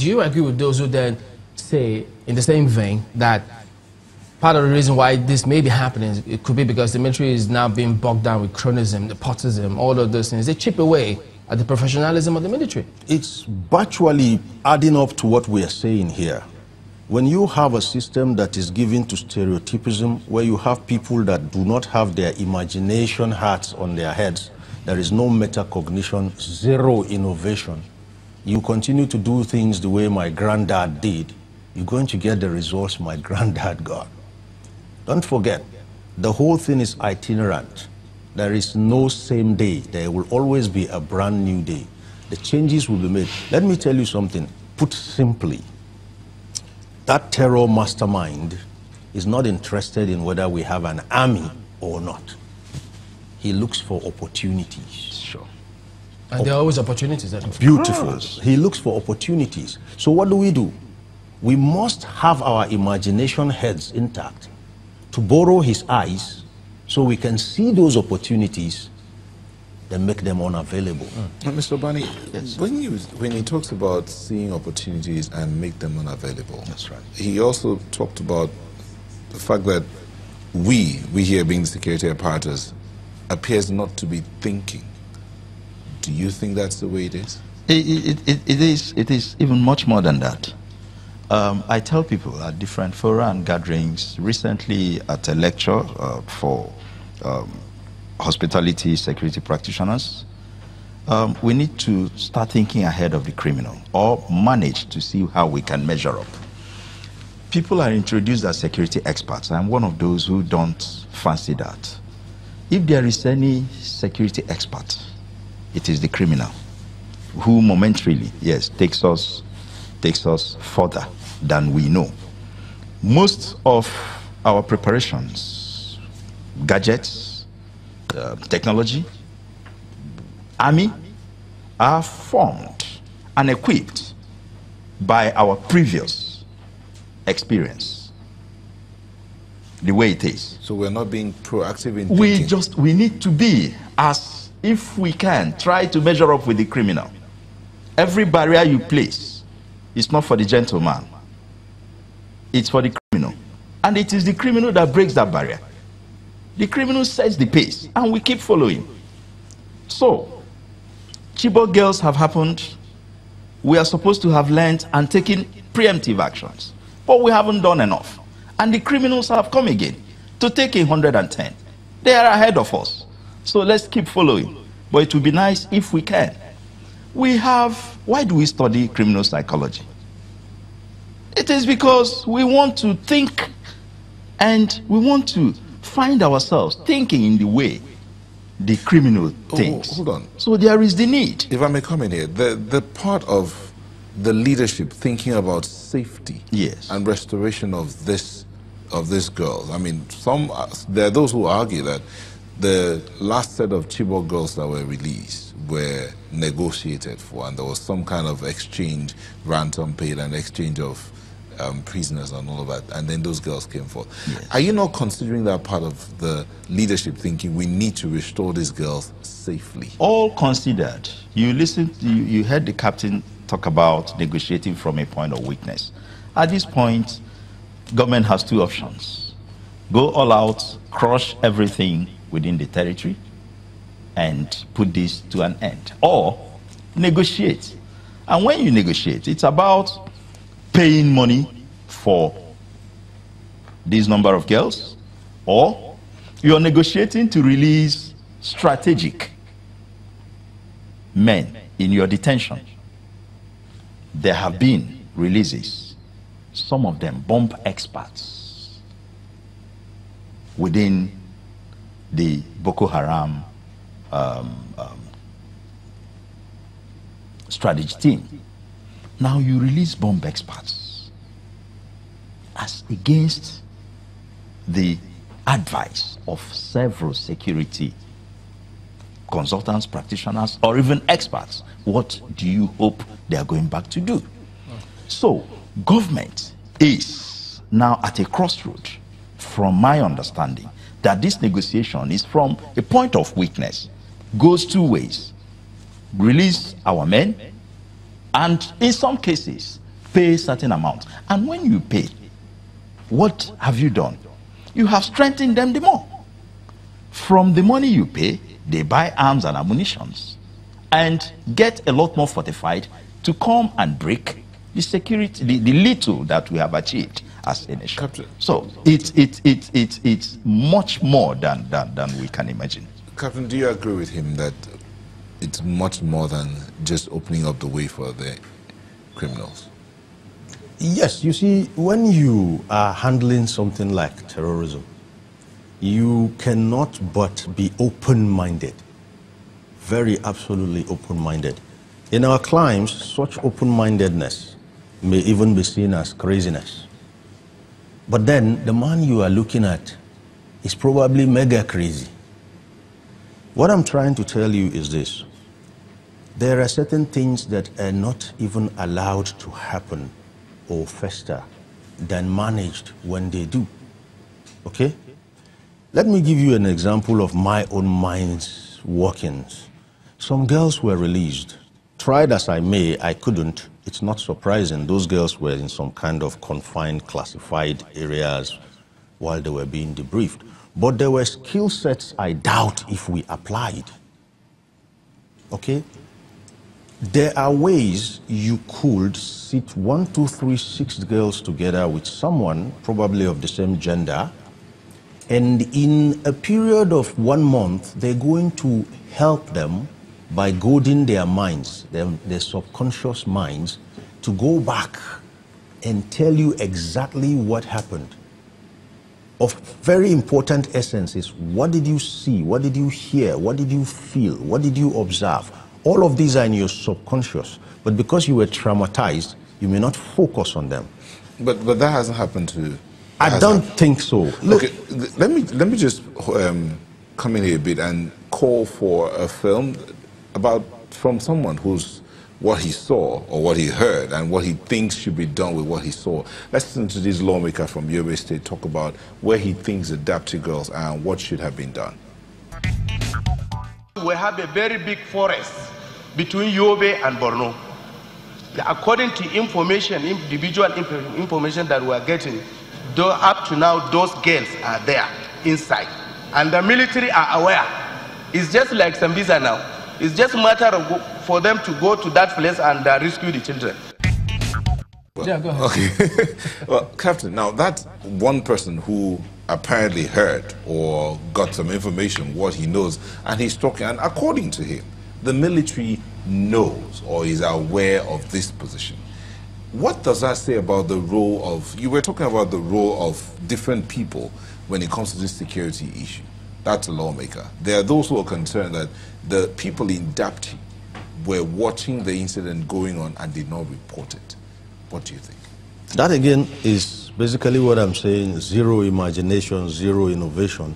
Do you agree with those who then say, in the same vein, that part of the reason why this may be happening, it could be because the military is now being bogged down with cronyism, nepotism, all of those things. They chip away at the professionalism of the military. It's virtually adding up to what we are saying here. When you have a system that is given to stereotypism, where you have people that do not have their imagination hats on their heads, there is no metacognition, zero innovation. You continue to do things the way my granddad did, you're going to get the results my granddad got. Don't forget, the whole thing is itinerant. There is no same day. There will always be a brand new day. The changes will be made. Let me tell you something, put simply. That terror mastermind is not interested in whether we have an army or not. He looks for opportunities. Sure. And there are always opportunities. Beautiful. He looks for opportunities. So what do? We must have our imagination heads intact to borrow his eyes so we can see those opportunities and make them unavailable. Mr. Bani, yes. when he talks about seeing opportunities and make them unavailable, that's right. He also talked about the fact that we here being the security apparatus appears not to be thinking. Do you think that's the way it is? It is even much more than that. I tell people at different fora and gatherings, recently at a lecture for hospitality security practitioners, we need to start thinking ahead of the criminal, or manage to see how we can measure up. People are introduced as security experts. I'm one of those who don't fancy that. If there is any security expert, it is the criminal, who momentarily, yes, takes us further than we know. Most of our preparations, gadgets, technology, army, are formed and equipped by our previous experience, the way it is. So we're not being proactive in thinking. We need to be, as if we can, try to measure up with the criminal. Every barrier you place is not for the gentleman. It's for the criminal. And it is the criminal that breaks that barrier. The criminal sets the pace, and we keep following. So, Chibok girls have happened. We are supposed to have learned and taken preemptive actions. But we haven't done enough. And the criminals have come again to take 110. They are ahead of us. So let's keep following. But it would be nice if we can. Why do we study criminal psychology? It is because we want to think, and we want to find ourselves thinking in the way the criminal thinks. Hold on. So there is the need. If I may come in here, the part of the leadership thinking about safety, yes, and restoration of this girls. I mean, there are those who argue that the last set of Chibok girls that were released were negotiated for, and there was some kind of exchange, ransom paid, and exchange of prisoners and all of that, and then those girls came forth. Yes. Are you not considering that part of the leadership thinking? We need to restore these girls safely. All considered. You heard the captain talk about negotiating from a point of weakness. At this point, government has two options: go all out, crush everything within the territory, and put this to an end, or negotiate. And when you negotiate, it's about paying money for this number of girls, or you are negotiating to release strategic men in your detention. There have been releases, some of them bomb experts within the Boko Haram strategy team. Now you release bomb experts as against the advice of several security consultants, practitioners, or even experts. What do you hope they are going back to do? So government is now at a crossroad, from my understanding, that this negotiation is from a point of weakness, goes two ways: release our men, and in some cases, pay certain amount. And when you pay, what have you done? You have strengthened them the more. From the money you pay, they buy arms and ammunitions and get a lot more fortified to come and break the security, the little that we have achieved as a nation. Captain. So it's much more than we can imagine. Captain, do you agree with him that it's much more than just opening up the way for the criminals? Yes, you see, when you are handling something like terrorism, you cannot but be open-minded, very absolutely open-minded. In our climes, such open-mindedness may even be seen as craziness. But then the man you are looking at is probably mega crazy. What I'm trying to tell you is this. There are certain things that are not even allowed to happen or fester than managed when they do. Okay? Let me give you an example of my own mind's workings. Some girls were released. Tried as I may, I couldn't. It's not surprising. Those girls were in some kind of confined, classified areas while they were being debriefed. But there were skill sets I doubt if we applied. Okay? There are ways you could sit 1, 2, 3, 6 girls together with someone, probably of the same gender, and in a period of 1 month, they're going to help them by goading their minds, their subconscious minds, to go back and tell you exactly what happened. Of very important essence is, what did you see? What did you hear? What did you feel? What did you observe? All of these are in your subconscious, but because you were traumatized, you may not focus on them. But that hasn't happened to... I don't think so. Look, okay, let me just come in here a bit and call for a film from someone who's what he saw or what he heard and what he thinks should be done with what he saw. Let's listen to this lawmaker from Yobe State talk about where he thinks adopted girls are and what should have been done. We have a very big forest between Yobe and Borno. According to information, individual information that we are getting, though up to now, those girls are there inside. And the military are aware. It's just like Sambisa now. It's just a matter of for them to go to that place and rescue the children. Well, yeah, go ahead. Okay. Well, Captain, now that one person who apparently heard or got some information, what he knows, and he's talking, and according to him, the military knows or is aware of this position. What does that say about the role of, you were talking about the role of different people when it comes to this security issue? That's a lawmaker. There are those who are concerned that the people in Dapchi were watching the incident going on and did not report it. What do you think? that again is basically what I'm saying, zero imagination, zero innovation.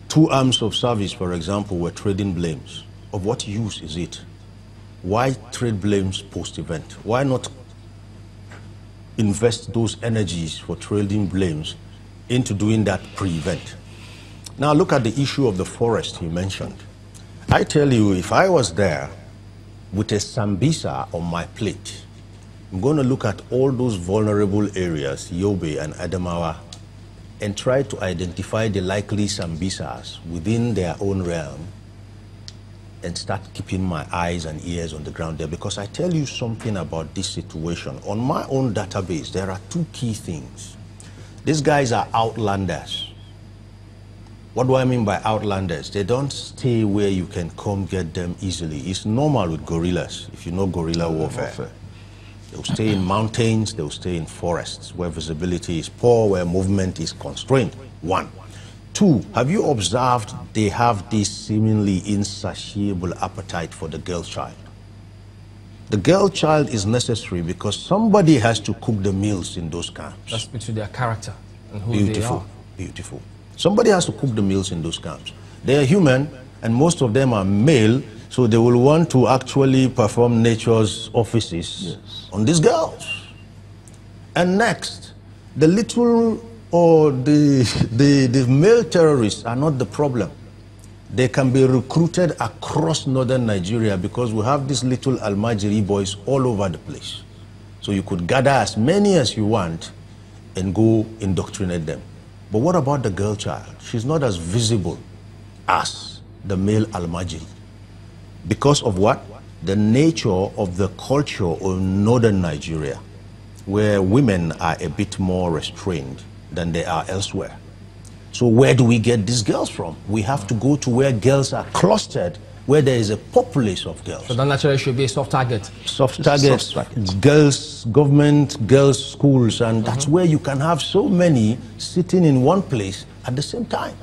2 arms of service, for example, were trading blames. Of what use is it? Why trade blames post-event? Why not invest those energies for trading blames into doing that pre-event? Now look at the issue of the forest he mentioned. I tell you, if I was there with a Sambisa on my plate, I'm going to look at all those vulnerable areas, Yobe and Adamawa, and try to identify the likely Sambisas within their own realm and start keeping my eyes and ears on the ground there, because I tell you something about this situation. On my own database, there are 2 key things. These guys are outlanders. What do I mean by outlanders? They don't stay where you can come get them easily. It's normal with guerrillas, if you know guerrilla warfare. They'll stay in mountains, they'll stay in forests where visibility is poor, where movement is constrained. 1. 2, have you observed they have this seemingly insatiable appetite for the girl child? The girl child is necessary because somebody has to cook the meals in those camps. That speaks to their character and who they are. Beautiful. Somebody has to cook the meals in those camps. They are human, and most of them are male, so they will want to actually perform nature's offices on these girls. And next, the little or the male terrorists are not the problem. They can be recruited across northern Nigeria because we have these little Almajiri boys all over the place. So you could gather as many as you want and go indoctrinate them. But what about the girl child? She's not as visible as the male almajiri. Because of what? The nature of the culture of northern Nigeria, where women are a bit more restrained than they are elsewhere. So where do we get these girls from? We have to go to where girls are clustered, where there is a populace of girls. So that naturally should be a soft target. Soft targets, girls, government, girls, schools, and that's where you can have so many sitting in one place at the same time.